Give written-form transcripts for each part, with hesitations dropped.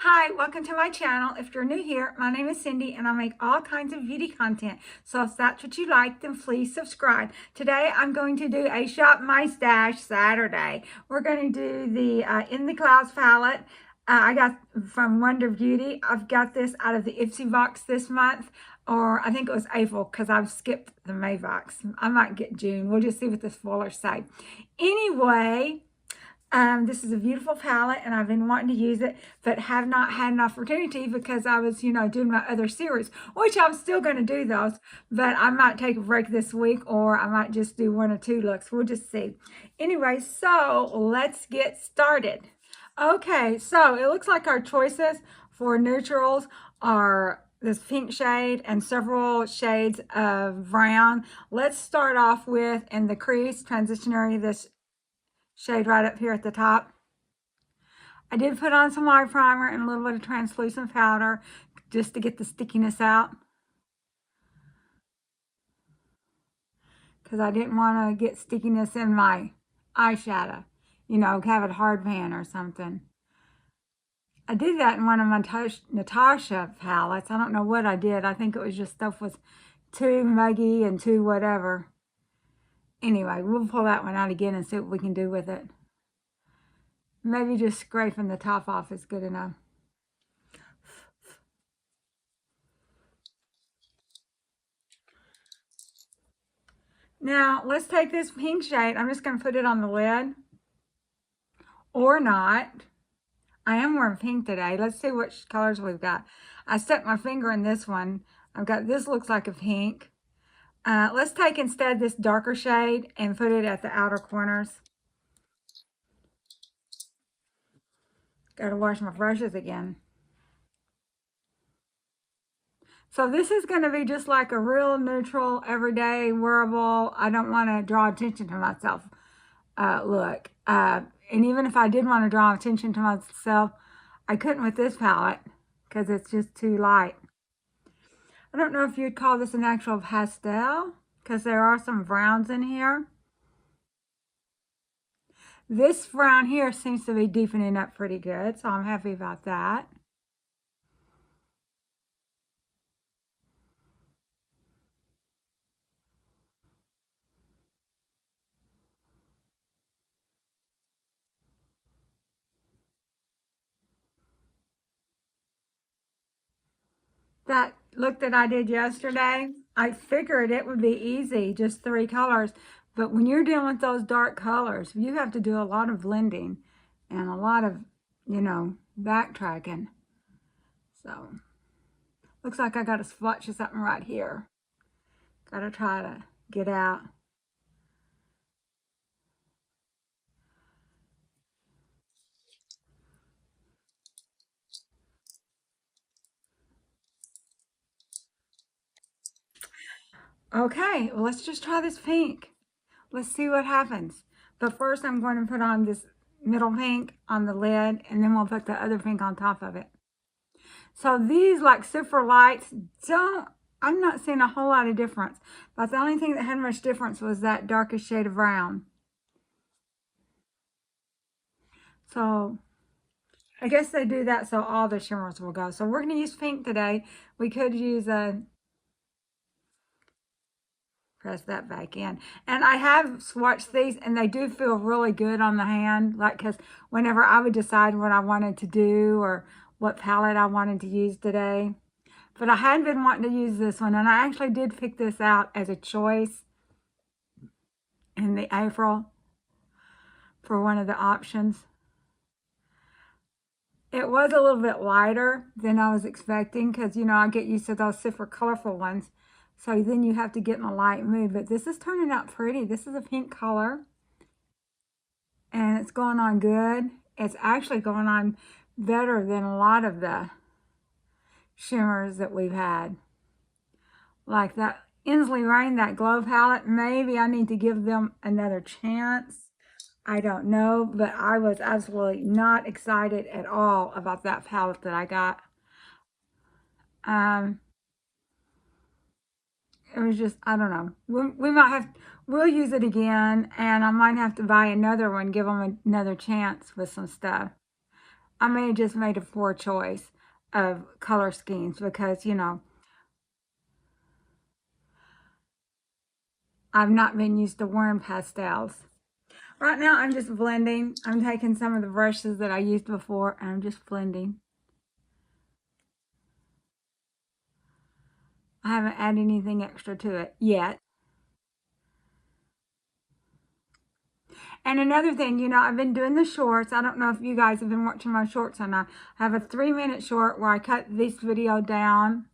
Hi, welcome to my channel. If you're new here, my name is Cindy and I make all kinds of beauty content. So if that's what you like, then please subscribe. Today I'm going to do a Shop My Stash Saturday. We're going to do the In the Clouds palette. I got from Wonder Beauty. I've got this out of the IPSY box this month, or I think it was April because I've skipped the May box. I might get June. We'll just see what the spoilers say. Anyway, this is a beautiful palette and I've been wanting to use it, but have not had an opportunity because I was, doing my other series, which I'm still going to do those, but I might take a break this week or I might just do one or two looks. We'll just see. Anyway, so let's get started. Okay, so it looks like our choices for neutrals are this pink shade and several shades of brown. Let's start off with, in the crease, transitionary, this shade right up here at the top. I did put on some eye primer and a little bit of translucent powder just to get the stickiness out, because I didn't want to get stickiness in my eyeshadow, have it hard pan or something. I did that in one of my Natasha palettes. I don't know what I did. I think it was just stuff was too muggy and too whatever. Anyway, we'll pull that one out again and see what we can do with it. Maybe just scraping the top off is good enough. Now, let's take this pink shade. I'm just going to put it on the lid. Or not. I am wearing pink today. Let's see which colors we've got. I stuck my finger in this one. I've got, this looks like a pink. Let's take instead this darker shade and put it at the outer corners. Got to wash my brushes again. So this is going to be just like a real neutral, everyday, wearable, I don't want to draw attention to myself look. And even if I did want to draw attention to myself, I couldn't with this palette because it's just too light. I don't know if you'd call this an actual pastel because there are some browns in here. This brown here seems to be deepening up pretty good, so I'm happy about that. That look that I did yesterday, I figured it would be easy, just 3 colors. But when you're dealing with those dark colors, you have to do a lot of blending and a lot of, backtracking. So, looks like I got a splotch of something right here. Got to try to get out. Okay, well, let's just try this pink. Let's see what happens. But first I'm going to put on this middle pink on the lid, and then we'll put the other pink on top of it. So these, like super lights, I'm not seeing a whole lot of difference. But the only thing that had much difference was that darkest shade of brown. So I guess they do that so all the shimmers will go. So we're going to use pink today. We could use a... Press that back in. And I have swatched these and they do feel really good on the hand. Like, because whenever I would decide what I wanted to do or what palette I wanted to use today. But I had been wanting to use this one, and I actually did pick this out as a choice in the April for one of the options. It was a little bit lighter than I was expecting because, I get used to those super colorful ones. So then you have to get in a light mood. But this is turning out pretty. This is a pink color. And it's going on good. It's actually going on better than a lot of the shimmers that we've had. Like that Inslee Rain, that glow palette. Maybe I need to give them another chance. I don't know. But I was absolutely not excited at all about that palette that I got. It was just, I don't know. We'll use it again, and I might have to buy another one, give them another chance with some stuff. I may have just made a poor choice of color schemes because, you know, I've not been used to wearing pastels. Right now, I'm just blending. I'm taking some of the brushes that I used before, and I'm just blending. I haven't added anything extra to it yet. And another thing, you know, I've been doing the shorts. I don't know if you guys have been watching my shorts or not. I have a 3-minute short where I cut this video down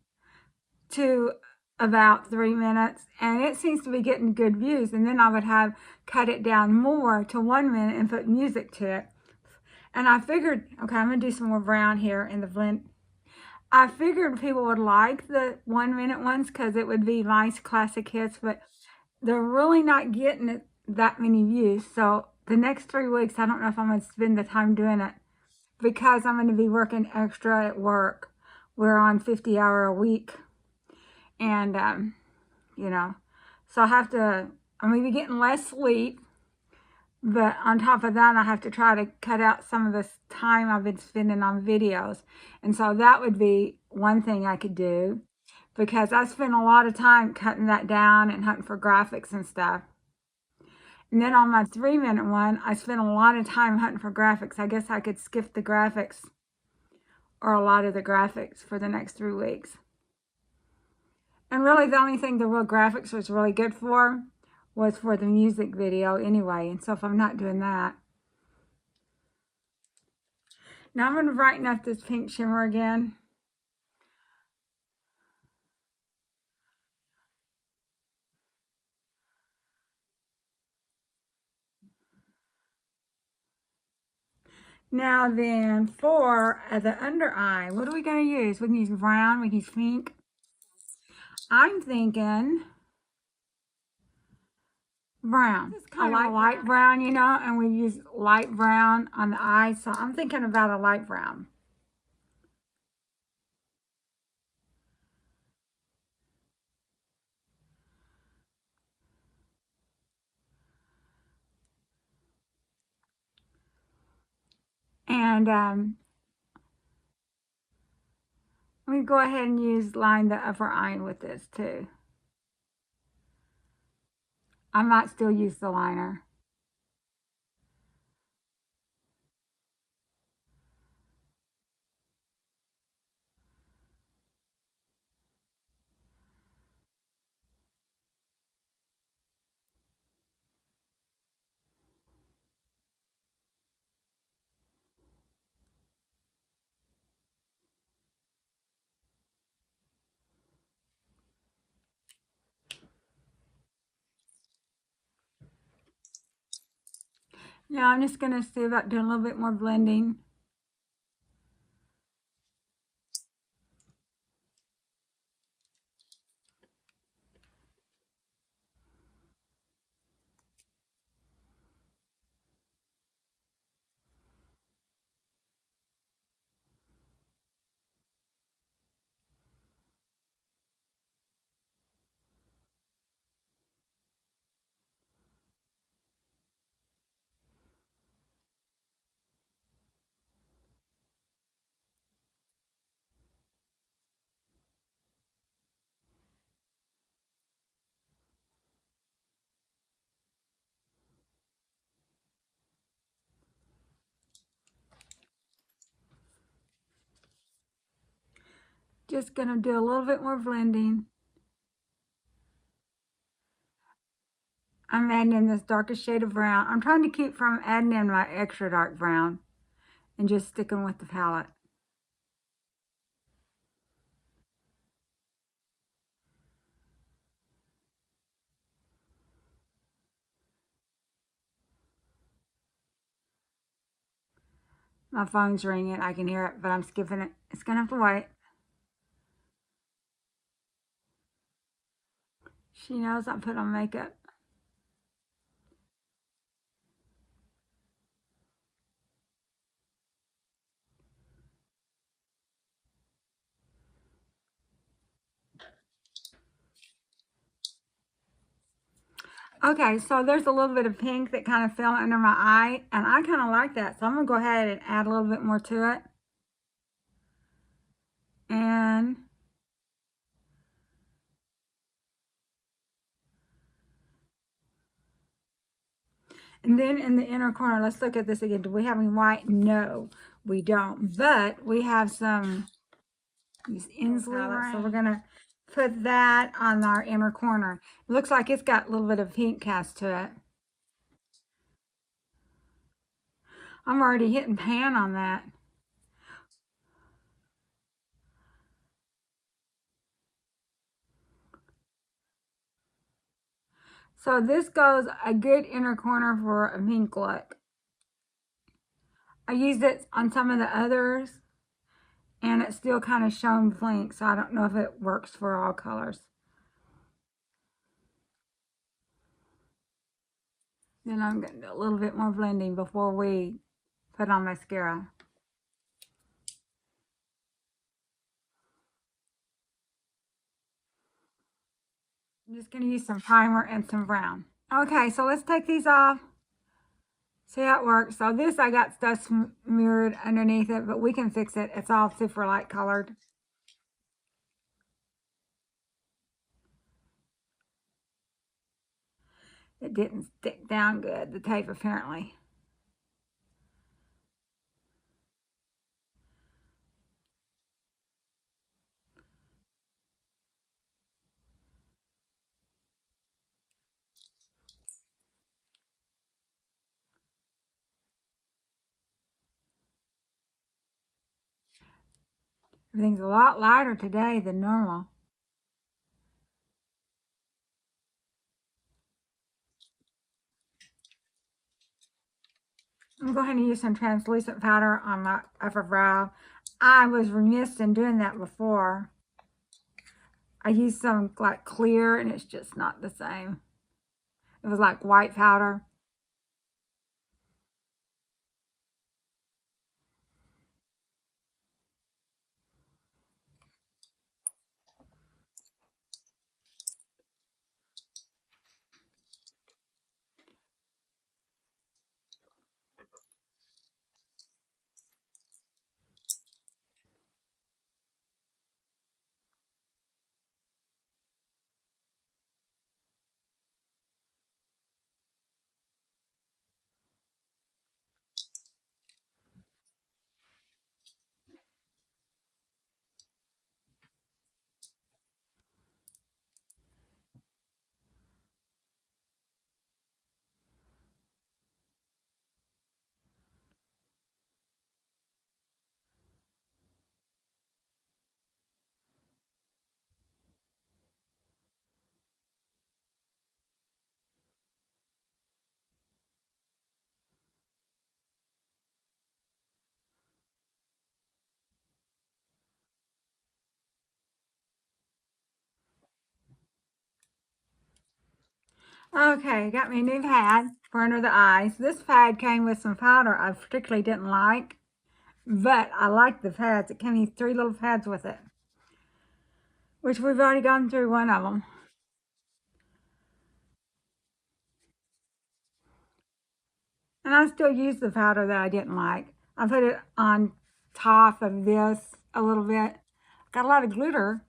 to about 3 minutes, and it seems to be getting good views. And then I would have cut it down more to 1 minute and put music to it. And I figured, okay, I'm gonna do some more brown here in the blend. I figured people would like the 1 minute ones because it would be nice classic hits, but they're really not getting it that many views. So the next 3 weeks, I don't know if I'm going to spend the time doing it because I'm going to be working extra at work. We're on 50-hour a week. And, you know, so I'm going to be getting less sleep. But on top of that, I have to try to cut out some of this time I've been spending on videos. And so that would be one thing I could do because I spend a lot of time cutting that down and hunting for graphics and stuff. And then on my 3-minute one, I spent a lot of time hunting for graphics. I guess I could skip the graphics or a lot of the graphics for the next 3 weeks. And really the only thing the real graphics was really good for was for the music video anyway. And so if I'm not doing that. Now I'm going to brighten up this pink shimmer again. Now then, for the under eye, what are we going to use? We can use brown, we can use pink. I'm thinking brown. This is kind of a light brown, you know, and we use light brown on the eyes, so I'm thinking about a light brown. And we go ahead and line the upper eye with this too. I might still use the liner. Now I'm just going to see about doing a little bit more blending. Just going to do a little bit more blending. I'm adding in this darkest shade of brown. I'm trying to keep from adding in my extra dark brown and just sticking with the palette. My phone's ringing. I can hear it, but I'm skipping it. It's going to have to wait. She knows I put on makeup. Okay, so there's a little bit of pink that kind of fell under my eye, and I kind of like that. So I'm going to go ahead and add a little bit more to it. And then in the inner corner, let's look at this again. Do we have any white? No, we don't. But we have some these Inslee palette, so we're going to put that on our inner corner. It looks like it's got a little bit of pink cast to it. I'm already hitting pan on that. So this goes a good inner corner for a pink look. I used it on some of the others, and it's still kind of shown pink, so I don't know if it works for all colors. Then I'm going to do a little bit more blending before we put on mascara. I'm just going to use some primer and some brown. Okay, so let's take these off. See how it works. So this, I got stuff smeared underneath it, but we can fix it. It's all super light colored. It didn't stick down good, the tape apparently. Everything's a lot lighter today than normal. I'm going to use some translucent powder on my upper brow. I was remiss in doing that before. I used some like clear, and it's just not the same. It was like white powder. Okay, got me a new pad for under the eyes. This pad came with some powder I particularly didn't like, but I like the pads. It came with 3 little pads with it, which we've already gone through one of them. And I still use the powder that I didn't like. I put it on top of this a little bit. Got a lot of glitter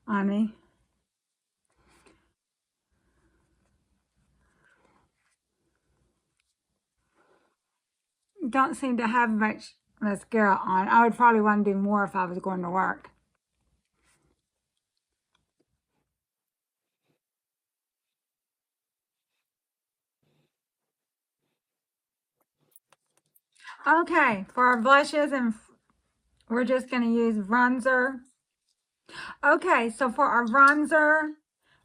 on me. Don't seem to have much mascara on. I would probably want to do more if I was going to work. Okay, for our blushes, and we're just going to use bronzer. Okay, so for our bronzer,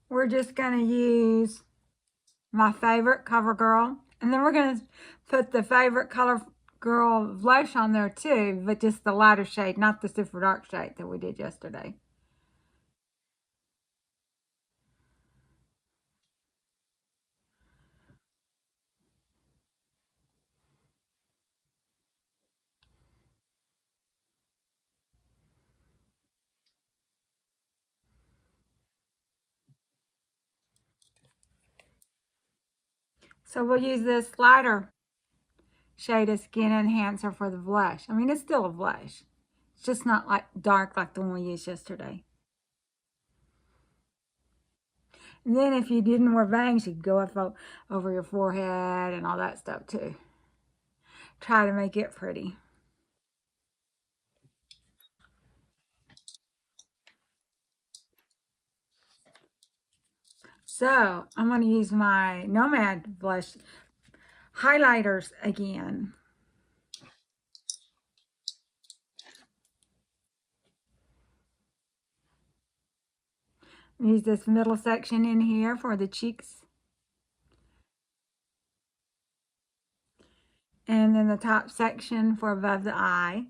we're just going to use my favorite CoverGirl. And then we're going to put the favorite CoverGirl blush on there too, but just the lighter shade, not the super dark shade that we did yesterday. So we'll use this lighter shade as Skin Enhancer for the blush. I mean, it's still a blush. It's just not like dark like the one we used yesterday. And then if you didn't wear bangs, you could go up over your forehead and all that stuff too. Try to make it pretty. So I'm going to use my Nomad blush highlighters again. Use this middle section in here for the cheeks. And then the top section for above the eye.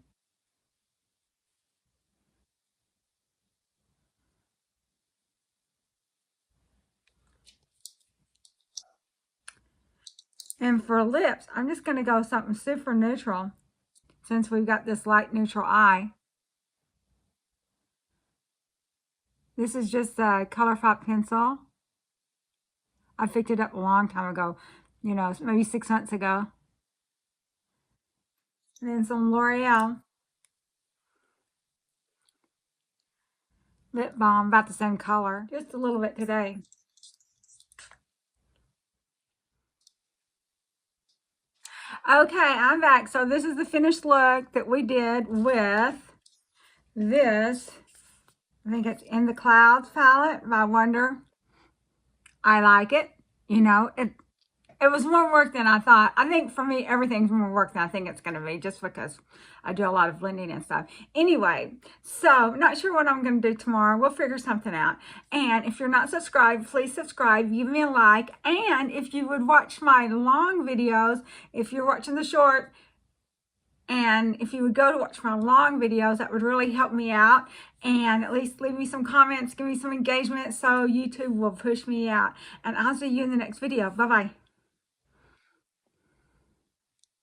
And for lips, I'm just going to go something super neutral since we've got this light neutral eye. This is just a ColourPop pencil. I picked it up a long time ago, you know, maybe 6 months ago. And then some L'Oreal lip balm, about the same color, just a little bit today. Okay, I'm back. So this is the finished look that we did with this. I think it's In the Clouds palette by Wonder. I like it. You know, it was more work than I thought. I think for me, everything's more work than I think it's going to be, just because I do a lot of blending and stuff. Anyway, so not sure what I'm going to do tomorrow. We'll figure something out. And if you're not subscribed, please subscribe, give me a like. And if you would watch my long videos, if you're watching the short, and if you would go to watch my long videos, that would really help me out. And at least leave me some comments, give me some engagement so YouTube will push me out. And I'll see you in the next video. Bye-bye.